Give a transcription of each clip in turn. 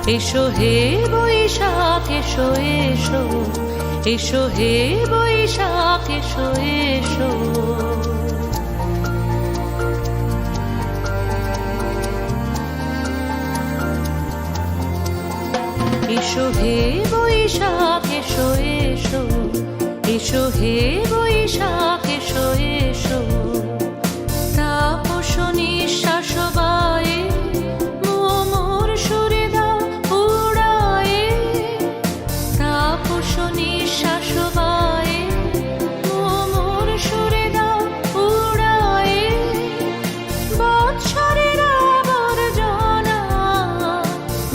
এসো হে বৈশাখ এসো এসো, এসো হে বৈশাখ এসো এসো। এসো হে বৈশাখ এসো এসো, এসো হে বৈশাখ এসো এসো। তাপস নিঃশ্বাস বায়ে মোর সুরে দাও উড়ায়ে, তাপস নিঃশ্বাস বায়ে মোর সুরে দাও উড়ায়ে। বৎসরের আবর্জনা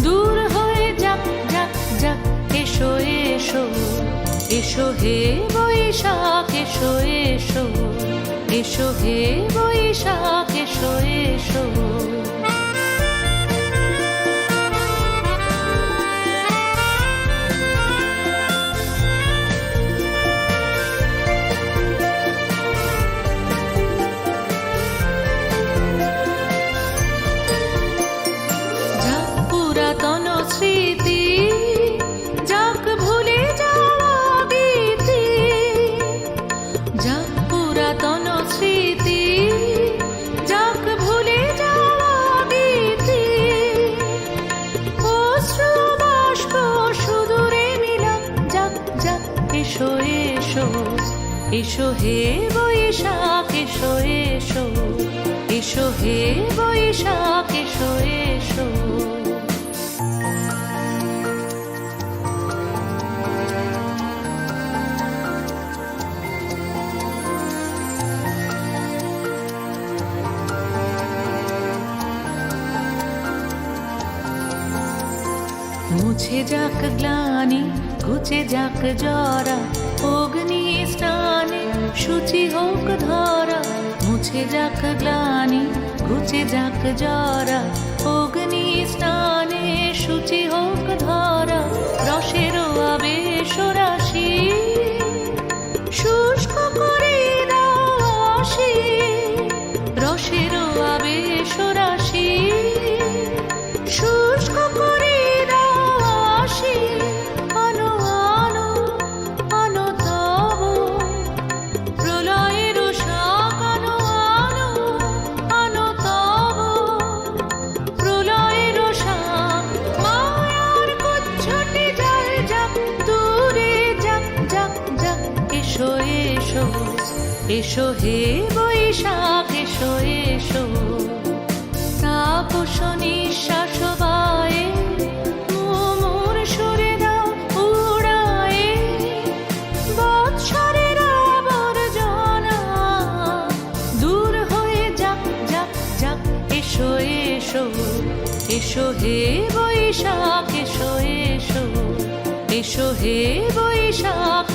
দূর হয়ে যাক যাক যাক। এসো এসো, এসো হে বৈশাখ এসো এসো, এসো হে বৈশাখ এসো এসো। যাক পুরাতন স্মৃতি, যাক ভুলে যাওয়া গীতি, যাক পুরাতন স্মৃতি, যাক ভুলে যাওয়া গীতি। অশ্রু বাষ্প সুদূরে মিলাক যাক যাক। এসো এসো, এসো হে বৈশাখ এসো এসো, এসো হে বৈশাখ এসো এসো। মুছে যাক গ্লানি, ঘুচে যাক জরা, অগ্নি স্নানে শুচি হোক ধরা। মুছে যাক গ্লানি, ঘুচে যাক জরা, অগ্নি স্নানে শুচি হোক ধরা। রসের আবেশ রাশি শুষ্ক করে দাও আসি, রসের আবেশ রাশি শুষ্ক করে আনো আনো আনো তব প্রলয়ের শাক। আনো আনো আনো তব প্রলয়ের শাক। মায়ার কুচ্ছটি যায় যাক দূরে যাক যাক যাক। এসো এসো, এসো হে বৈশাখ এসো এসো। তাপস নিঃশ্বাস বায়ে মোর সুরে দাও উড়ায়ে। বৎসরের আবর্জনা দূর হয়ে যাক যাক যাক। এসো এসো, এসো হে বৈশাখ এসো এসো, এসো হে বৈশাখ।